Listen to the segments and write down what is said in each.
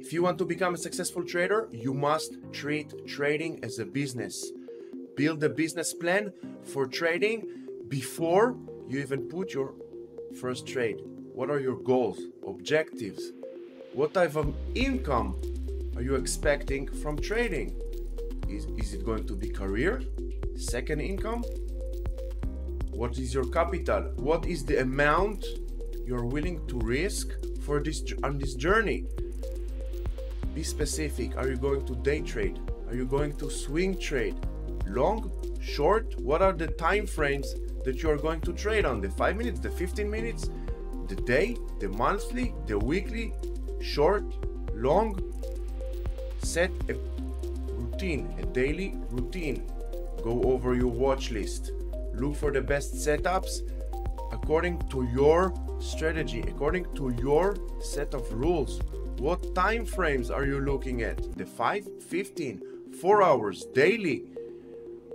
If you want to become a successful trader, you must treat trading as a business. Build a business plan for trading before you even put your first trade. What are your goals, objectives? What type of income are you expecting from trading? Is it going to be career? Second income? What is your capital? What is the amount you're willing to risk for on this journey? Be specific. Are you going to day trade? Are you going to swing trade? Long, short? What are the time frames that you are going to trade on? The 5 minutes, the 15 minutes, the day, the monthly, the weekly, short, long? Set a routine, a daily routine. Go over your watch list. Look for the best setups according to your strategy, according to your set of rules. What time frames are you looking at? The 5, 15, 4 hours, daily?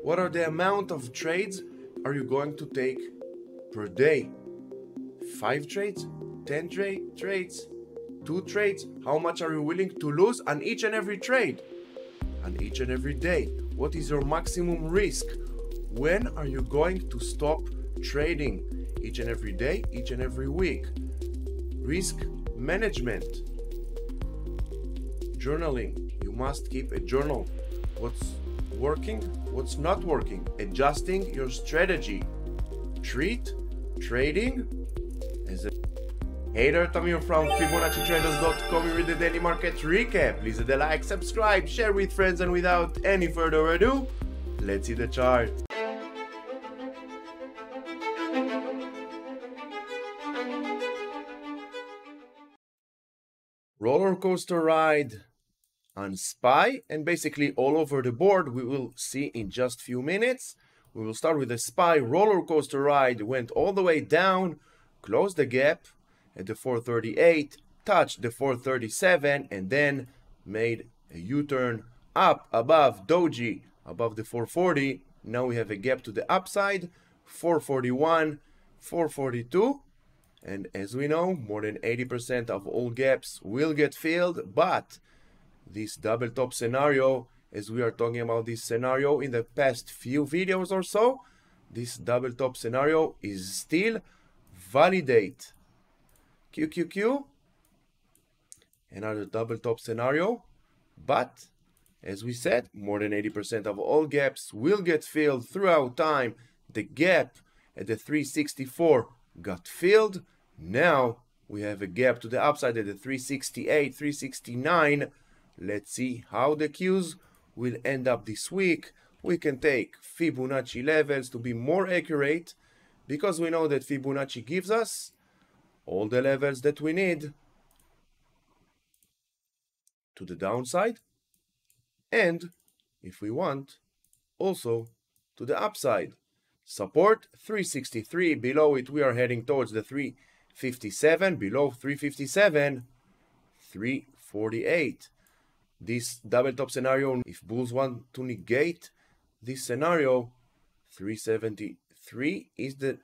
What are the amount of trades are you going to take per day? 5 trades? 10 trades? 2 trades? How much are you willing to lose on each and every trade? On each and every day? What is your maximum risk? When are you going to stop trading? Each and every day, each and every week. Risk management. Journaling. You must keep a journal. What's working, what's not working. Adjusting your strategy. Treat trading as a... Hey there, Tamir from FIBONACCI-Traders.com with the daily market recap. Please hit the like, subscribe, share with friends, and without any further ado, let's see the chart. Roller coaster ride on SPY, and basically all over the board. We will see in just few minutes. We will start with the SPY roller coaster ride. Went all the way down, closed the gap at the 438, touched the 437, and then made a U-turn up above doji, above the 440. Now we have a gap to the upside, 441, 442. And as we know, more than 80% of all gaps will get filled, but this double top scenario, as we are talking about this scenario in the past few videos or so, this double top scenario is still valid. QQQ, another double top scenario, but as we said, more than 80% of all gaps will get filled throughout time. The gap at the 364 got filled. Now we have a gap to the upside at the 368, 369. Let's see how the Qs will end up this week. We can take Fibonacci levels to be more accurate, because we know that Fibonacci gives us all the levels that we need to the downside, and if we want, also to the upside. Support 363, below it we are heading towards the 357, below 357, 348. This double top scenario, if bulls want to negate this scenario, 373 is the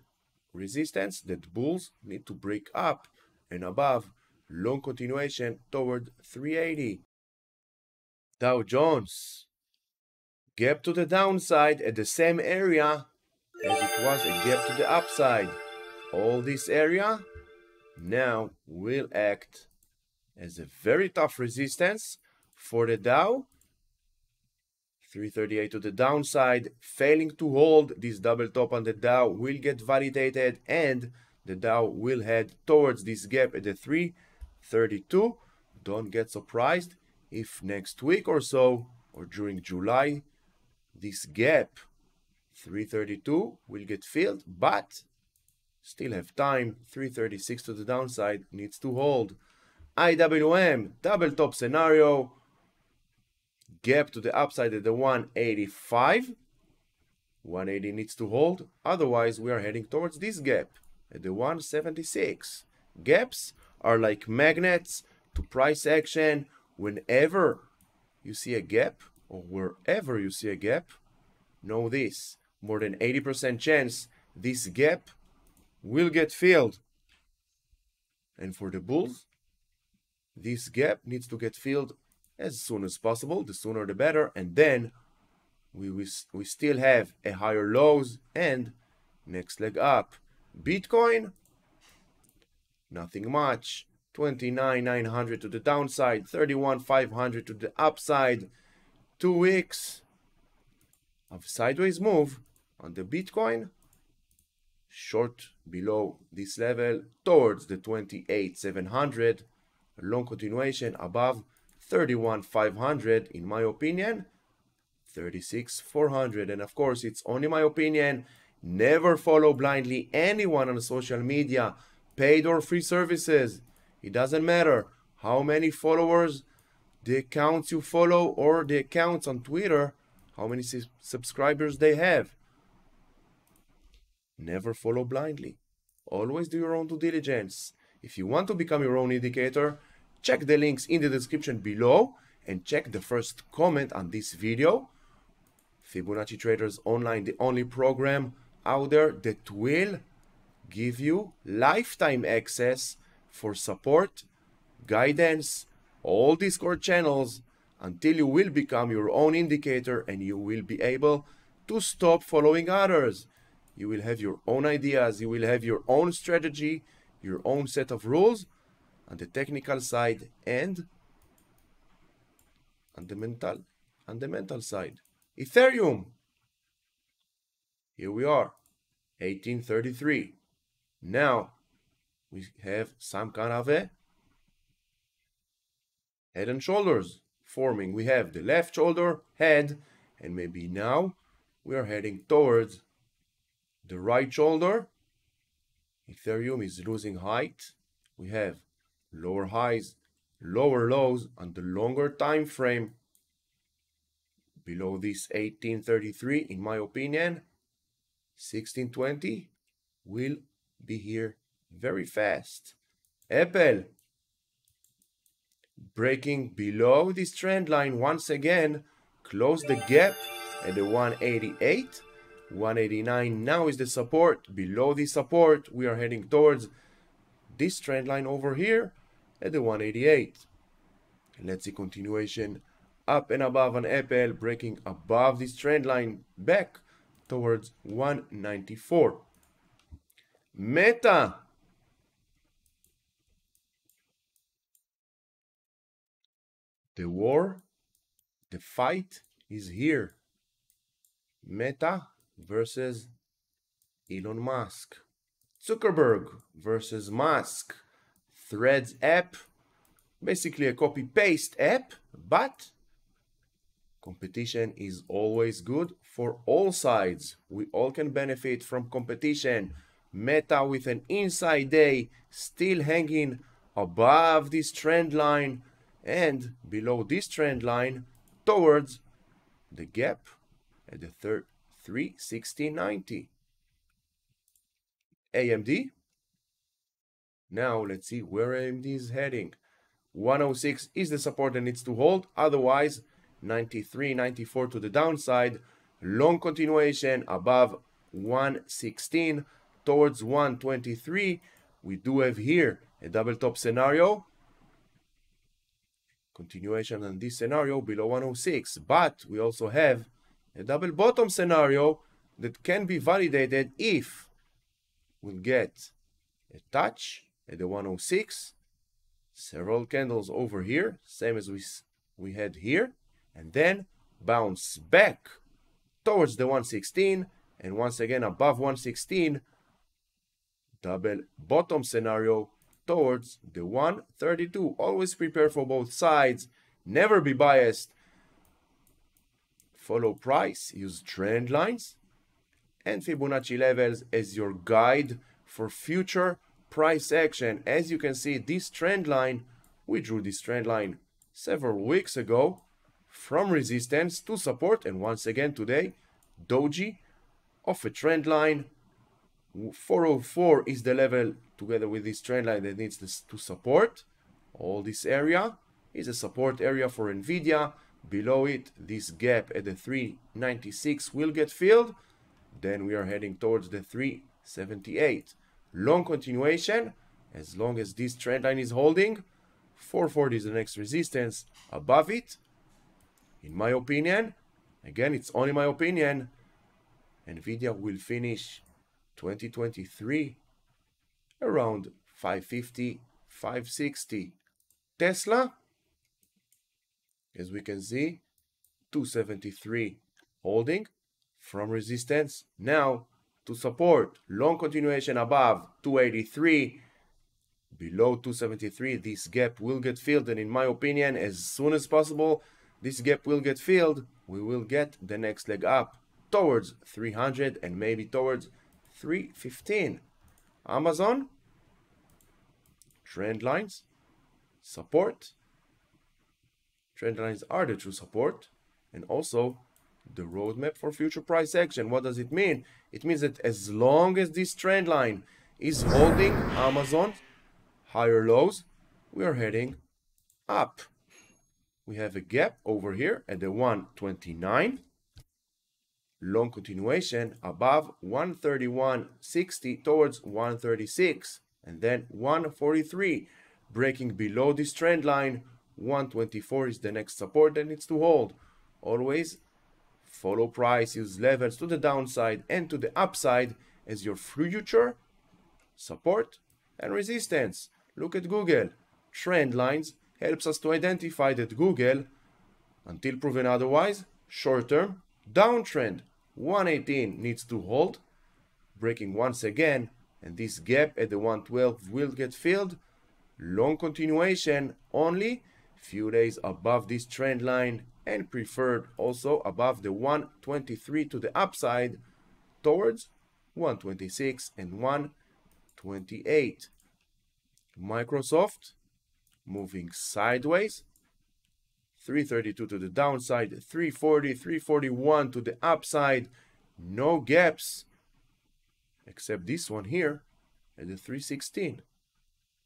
resistance that bulls need to break up, and above, long continuation toward 380. Dow Jones, gap to the downside at the same area as it was a gap to the upside. All this area now will act as a very tough resistance for the Dow. 338 to the downside, failing to hold this double top on the Dow will get validated, and the Dow will head towards this gap at the 332. Don't get surprised if next week or so, or during July, this gap 332 will get filled, but still have time. 336 to the downside needs to hold. IWM double top scenario, gap to the upside at the 185. 180 needs to hold, otherwise we are heading towards this gap at the 176. Gaps are like magnets to price action. Whenever you see a gap, or wherever you see a gap, know this: more than 80% chance this gap will get filled. And for the bulls, this gap needs to get filled as soon as possible. The sooner the better. And then we still have a higher lows and next leg up. Bitcoin, nothing much. 29,900 to the downside, 31,500 to the upside. 2 weeks of sideways move on the Bitcoin. Short below this level towards the 28,700. Long continuation above 31,500 in my opinion. 36,400. And of course, it's only my opinion. Never follow blindly anyone on social media, paid or free services. It doesn't matter how many followers, the accounts you follow, or the accounts on Twitter, how many subscribers they have. Never follow blindly. Always do your own due diligence. If you want to become your own indicator, check the links in the description below and check the first comment on this video. Fibonacci Traders Online, the only program out there that will give you lifetime access for support, guidance, all Discord channels until you will become your own indicator and you will be able to stop following others. You will have your own ideas, you will have your own strategy, your own set of rules on the technical side and on the mental side. Ethereum. Here we are, 1833. Now we have some kind of a head and shoulders forming. We have the left shoulder, head, and maybe now we are heading towards the right shoulder. Ethereum is losing height. We have lower highs, lower lows on the longer time frame. Below this 1833, in my opinion, 1620 will be here very fast. Apple breaking below this trend line once again, close the gap at the 188. 189 now is the support. Below the support, we are heading towards this trend line over here at the 188. Let's see continuation up and above on Apple, breaking above this trend line back towards 194. Meta. The war, the fight is here. Meta versus Elon Musk. Zuckerberg versus Musk. Threads app, basically a copy-paste app, but competition is always good for all sides. We all can benefit from competition. Meta with an inside day still hanging above this trend line and below this trend line towards the gap at the 316.90. AMD. Now let's see where AMD is heading. 106 is the support that needs to hold. Otherwise, 93, 94 to the downside. Long continuation above 116 towards 123. We do have here a double top scenario. Continuation on this scenario below 106. But we also have a double bottom scenario that can be validated if we'll get a touch at the 106. Several candles over here, same as we had here, and then bounce back towards the 116, and once again above 116, double bottom scenario towards the 132. Always prepare for both sides, never be biased, follow price, use trend lines and Fibonacci levels as your guide for future price action. As you can see, this trend line, we drew this trend line several weeks ago from resistance to support, and once again today doji of a trend line. 404 is the level together with this trend line that needs to support. All this area is a support area for NVDA. Below it, this gap at the 396 will get filled. Then we are heading towards the 378. Long continuation, as long as this trend line is holding, 440 is the next resistance. Above it, in my opinion, again, it's only my opinion, NVDA will finish 2023 around 550, 560. Tesla, as we can see, 273 holding from resistance now to support. Long continuation above 283. Below 273, this gap will get filled, and in my opinion, as soon as possible, this gap will get filled. We will get the next leg up towards 300 and maybe towards 315. Amazon, trend lines, support. Trend lines are the true support, and also the roadmap for future price action. What does it mean? It means that as long as this trend line is holding Amazon higher lows, we are heading up. We have a gap over here at the 129. Long continuation above 131.60 towards 136, and then 143. Breaking below this trend line, 124 is the next support that needs to hold. Always follow price, use levels to the downside and to the upside as your future support and resistance. Look at Google. Trend lines helps us to identify that Google, until proven otherwise, short-term downtrend. 118 needs to hold, breaking once again, and this gap at the 112 will get filled. Long continuation only few days above this trend line, and preferred also above the 123 to the upside towards 126 and 128. Microsoft moving sideways, 332 to the downside, 340, 341 to the upside. No gaps except this one here at the 316.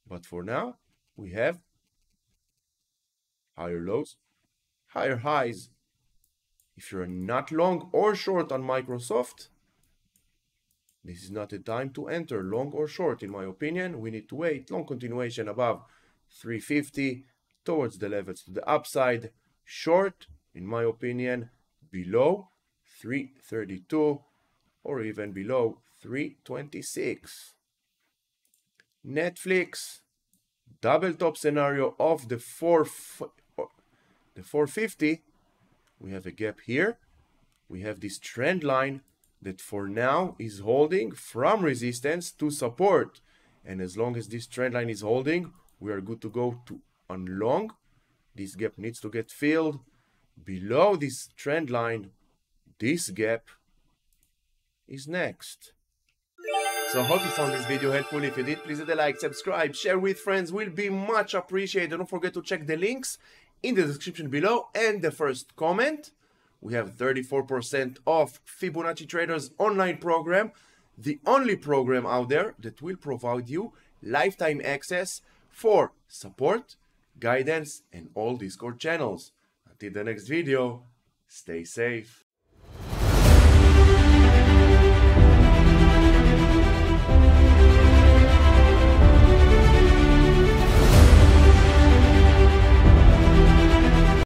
But for now, we have higher lows, higher highs. If you're not long or short on Microsoft, this is not a time to enter long or short. In my opinion, we need to wait. Long continuation above 350 towards the levels to the upside. Short, in my opinion, below 332 or even below 326. Netflix, double top scenario of the 450. We have a gap here. We have this trend line that for now is holding from resistance to support, and as long as this trend line is holding, we are good to go to on long. This gap needs to get filled. Below this trend line, this gap is next. So I hope you found this video helpful. If you did, please hit the like, subscribe, share with friends, will be much appreciated. Don't forget to check the links in the description below and the first comment. We have 34% off Fibonacci Traders online program, the only program out there that will provide you lifetime access for support, guidance, and all Discord channels. Until the next video, stay safe.